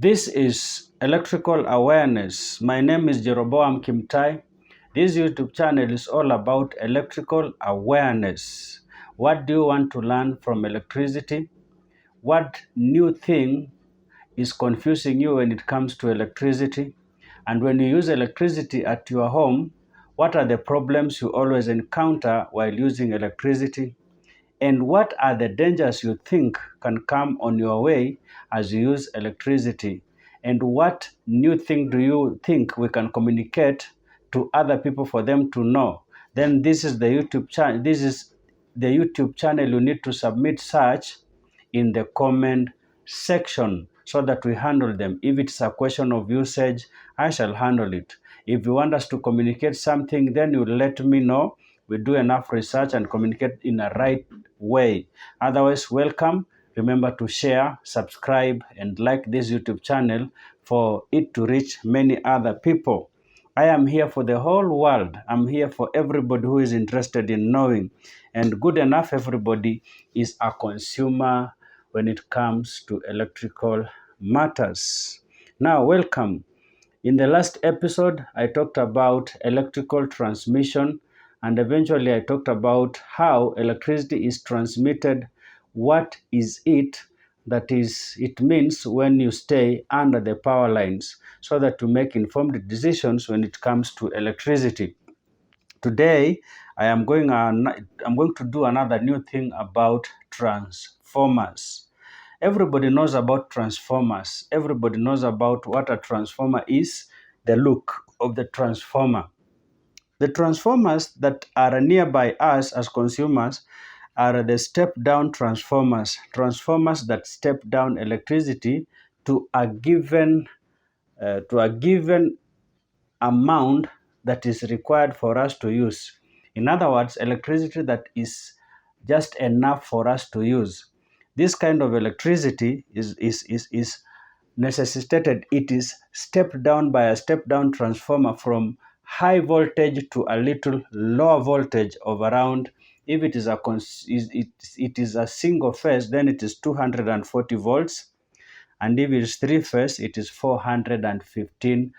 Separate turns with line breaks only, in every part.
This is Electrical Awareness. My name is Jeroboam Kimtai. This YouTube channel is all about electrical awareness. What do you want to learn from electricity? What new thing is confusing you when it comes to electricity? And when you use electricity at your home, what are the problems you always encounter while using electricity? And what are the dangers you think can come on your way as you use electricity? And what new thing do you think we can communicate to other people for them to know? Then this is the YouTube channel. This is the YouTube channel. You need to submit search in the comment section so that we handle them. If it's a question of usage, I shall handle it. If you want us to communicate something, then you let me know. We do enough research and communicate in a right way. Otherwise, welcome. Remember to share, subscribe, and like this YouTube channel for it to reach many other people. I am here for the whole world. I'm here for everybody who is interested in knowing. And good enough, everybody is a consumer when it comes to electrical matters. Now, welcome. In the last episode, I talked about electrical transmission, and eventually I talked about how electricity is transmitted. What is it? That is, it means when you stay under the power lines so that to make informed decisions when it comes to electricity. Today, I'm going to do another new thing about transformers. Everybody knows about transformers. Everybody knows about what a transformer is, the look of the transformer. The transformers that are nearby us as consumers are the step-down transformers, transformers that step down electricity to a given amount that is required for us to use. In other words, electricity that is just enough for us to use. This kind of electricity is necessitated. It is stepped down by a step-down transformer from high voltage to a little lower voltage of around, if it is a single phase, then it is 240 volts. And if it is three-phase, it is 415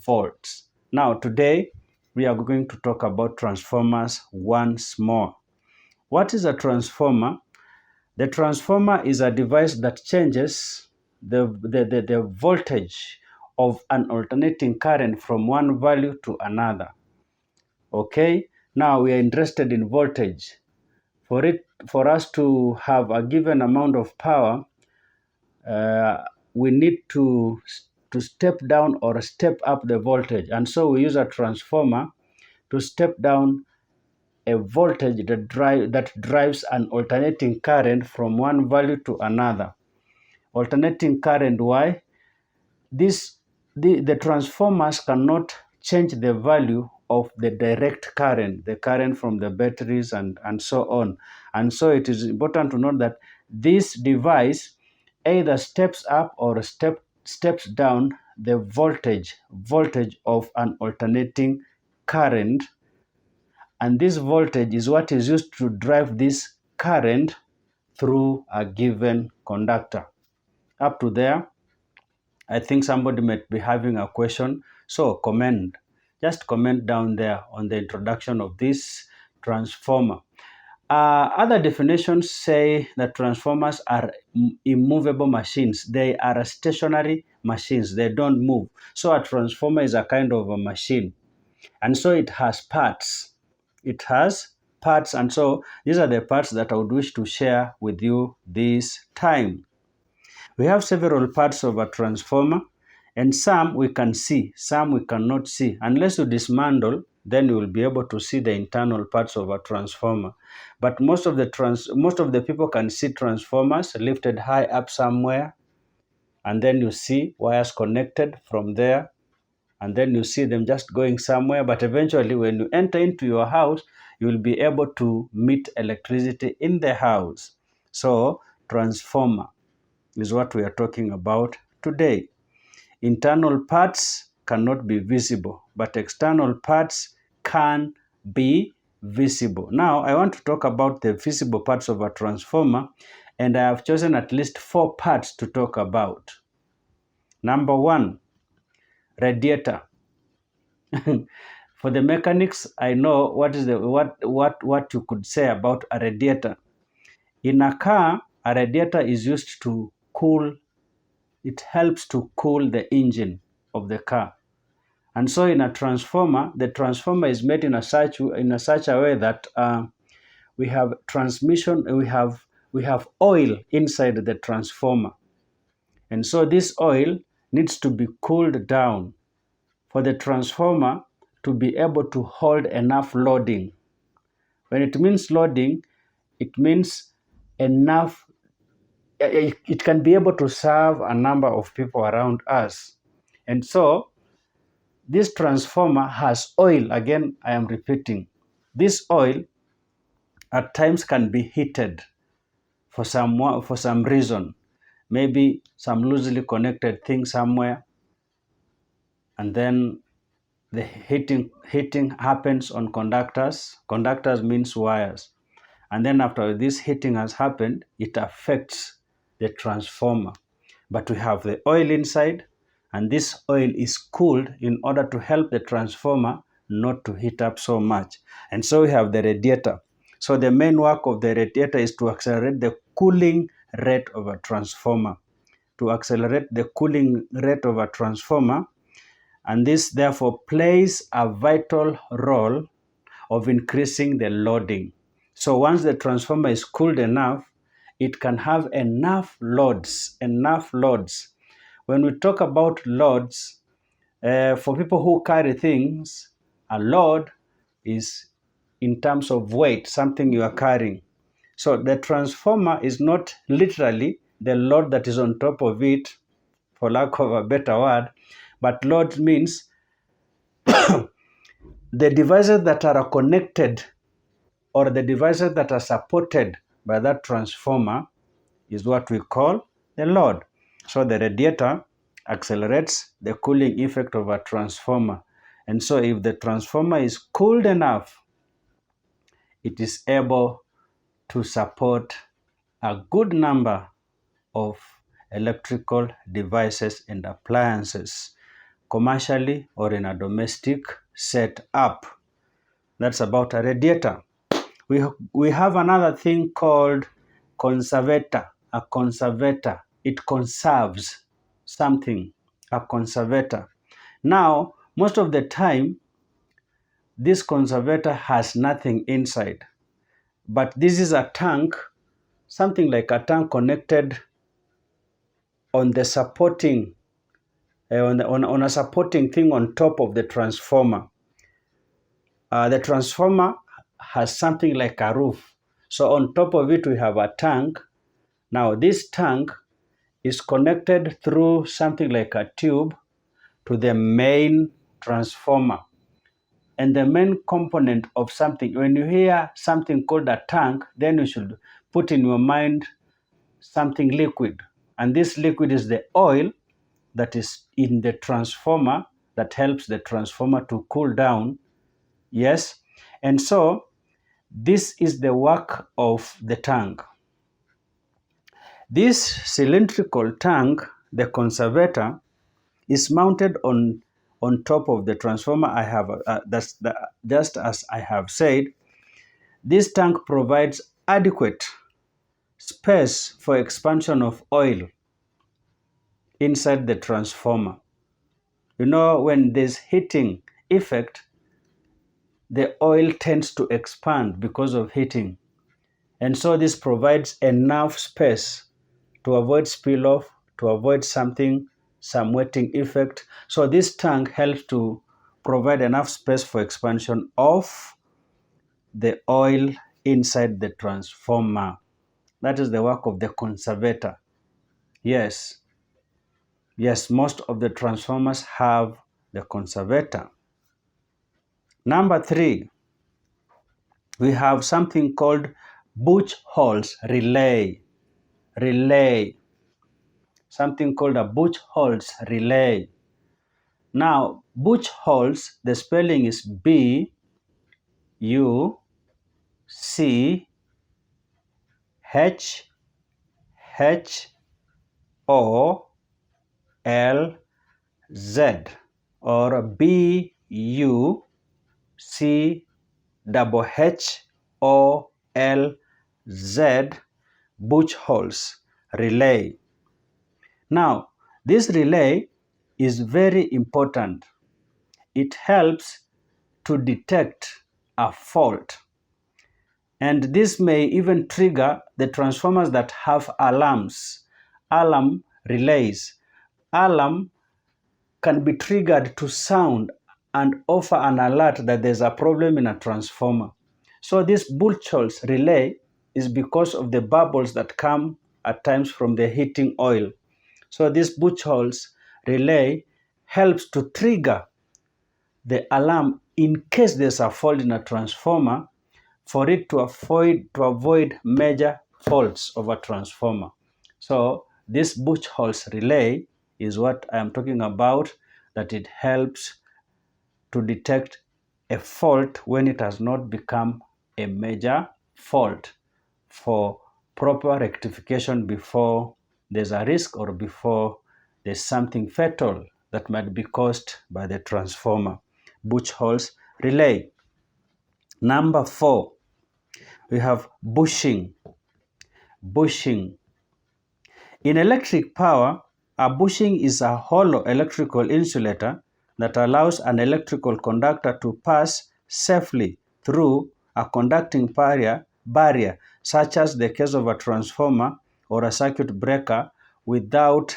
volts. Now, today, we are going to talk about transformers once more. What is a transformer? The transformer is a device that changes the voltage of an alternating current from one value to another. Okay, now we are interested in voltage. For us to have a given amount of power, we need to step down or step up the voltage, and so we use a transformer to step down a voltage that drives an alternating current from one value to another. Alternating current, why? The transformers cannot change the value of the direct current, the current from the batteries and so on. And so it is important to note that this device either steps up or steps down the voltage of an alternating current, and this voltage is what is used to drive this current through a given conductor. Up to there, I think somebody might be having a question, so just comment down there on the introduction of this transformer. Other definitions say that transformers are immovable machines. They are stationary machines. They don't move. So a transformer is a kind of a machine. And so it has parts. It has parts. And so these are the parts that I would wish to share with you this time. We have several parts of a transformer, and some we can see, some we cannot see. Unless you dismantle, then you will be able to see the internal parts of a transformer. But most of the people can see transformers lifted high up somewhere, and then you see wires connected from there, and then you see them just going somewhere. But eventually, when you enter into your house, you will be able to meet electricity in the house. So, transformer is what we are talking about today. Internal parts cannot be visible, but external parts can be visible. Now, I want to talk about the visible parts of a transformer, and I have chosen at least 4 parts to talk about. Number one, radiator. For the mechanics, I know what you could say about a radiator. In a car, a radiator is used to cool. It helps to cool the engine of the car. And so in a transformer, the transformer is made in a such a way that we have transmission, we have oil inside the transformer. And so this oil needs to be cooled down for the transformer to be able to hold enough loading. When it means loading, it means enough, it can be able to serve a number of people around us. And so this transformer has oil. Again, I am repeating. This oil at times can be heated for some reason. Maybe some loosely connected thing somewhere, and then the heating happens on conductors. Conductors means wires. And then after this heating has happened, it affects the transformer. But we have the oil inside, and this oil is cooled in order to help the transformer not to heat up so much. And so we have the radiator. So the main work of the radiator is to accelerate the cooling rate of a transformer. To accelerate the cooling rate of a transformer, and this therefore plays a vital role of increasing the loading. So once the transformer is cooled enough, it can have enough loads. When we talk about loads, for people who carry things, a load is in terms of weight, something you are carrying. So the transformer is not literally the load that is on top of it, for lack of a better word, but load means the devices that are connected or the devices that are supported by that transformer is what we call the load. So the radiator accelerates the cooling effect of a transformer. And so if the transformer is cooled enough, it is able to support a good number of electrical devices and appliances, commercially or in a domestic setup. That's about a radiator. We have another thing called conservator. A conservator. It conserves something. A conservator. Now, most of the time, this conservator has nothing inside. But this is a tank, something like a tank connected on the supporting, on a supporting thing on top of the transformer. The transformer has something like a roof. So on top of it, we have a tank. Now this tank is connected through something like a tube to the main transformer. And the main component of something, when you hear something called a tank, then you should put in your mind something liquid. And this liquid is the oil that is in the transformer that helps the transformer to cool down. Yes. And so this is the work of the tank. This cylindrical tank, the conservator, is mounted on top of the transformer. Just as I have said. This tank provides adequate space for expansion of oil inside the transformer. You know, when there's heating effect, the oil tends to expand because of heating. And so this provides enough space to avoid spill off, to avoid some wetting effect. So this tank helps to provide enough space for expansion of the oil inside the transformer. That is the work of the conservator. Yes, most of the transformers have the conservator. Number 3, we have something called Buchholz relay. Something called a Buchholz relay. Now, Buchholz, the spelling is B U C H H O L or BUCHHOLZ, Buchholz relay. Now, this relay is very important. It helps to detect a fault. And this may even trigger the transformers that have alarms, alarm relays. Alarm can be triggered to sound and offer an alert that there's a problem in a transformer. So this Buchholz relay is because of the bubbles that come at times from the heating oil. So this Buchholz relay helps to trigger the alarm in case there's a fault in a transformer, for it to avoid major faults of a transformer. So this Buchholz relay is what I am talking about, that it helps to detect a fault when it has not become a major fault, for proper rectification before there's a risk or before there's something fatal that might be caused by the transformer. Buchholz relay. Number 4, we have bushing. Bushing. In electric power, a bushing is a hollow electrical insulator that allows an electrical conductor to pass safely through a conducting barrier, such as the case of a transformer or a circuit breaker, without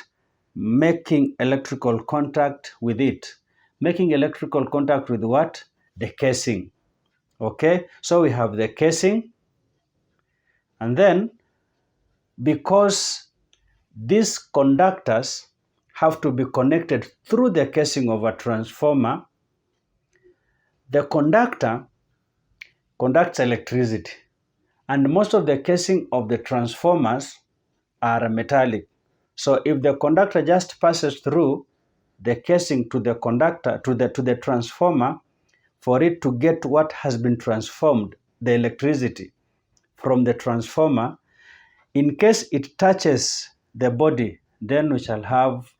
making electrical contact with it. Making electrical contact with what? The casing. Okay, so we have the casing, and then because these conductors have to be connected through the casing of a transformer, the conductor conducts electricity, and most of the casing of the transformers are metallic. So if the conductor just passes through the casing to the conductor, to the transformer, for it to get what has been transformed, the electricity from the transformer, in case it touches the body, then we shall have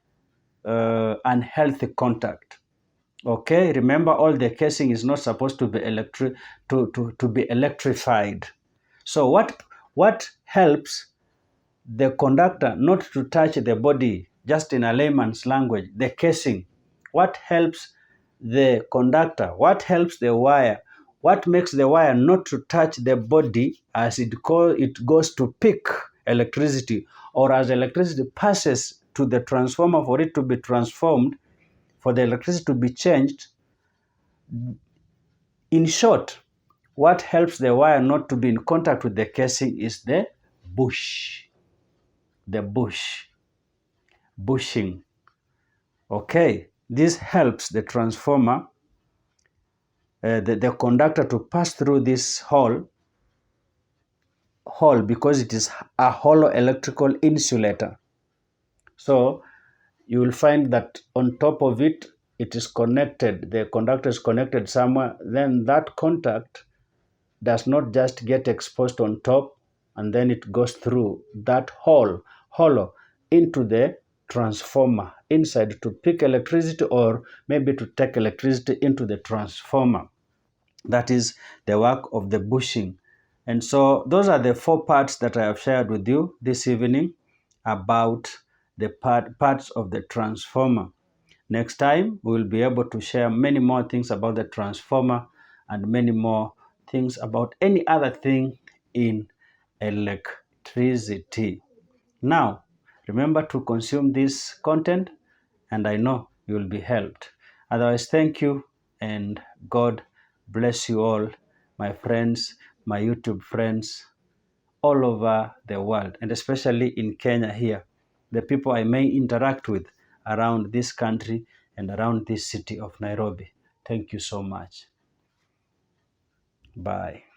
unhealthy contact. Okay, remember, all the casing is not supposed to be electrified. So what helps the conductor not to touch the body, just in a layman's language, the casing? What helps the conductor? What helps the wire? What makes the wire not to touch the body as it goes to pick electricity, or as electricity passes to the transformer for it to be transformed, for the electricity to be changed? In short, what helps the wire not to be in contact with the casing is the bush. The bushing. Okay, this helps the transformer, the conductor, to pass through this hole because it is a hollow electrical insulator. So you will find that on top of it, it is connected, the conductor is connected somewhere, then that contact does not just get exposed on top and then it goes through that hollow into the transformer inside to pick electricity, or maybe to take electricity into the transformer. That is the work of the bushing. And so those are the 4 parts that I have shared with you this evening about the parts of the transformer. Next time, we will be able to share many more things about the transformer and many more things about any other thing in electricity. Now, remember to consume this content, and I know you will be helped. Otherwise, thank you, and God bless you all, my friends, my YouTube friends, all over the world, and especially in Kenya here, the people I may interact with around this country and around this city of Nairobi. Thank you so much. Bye.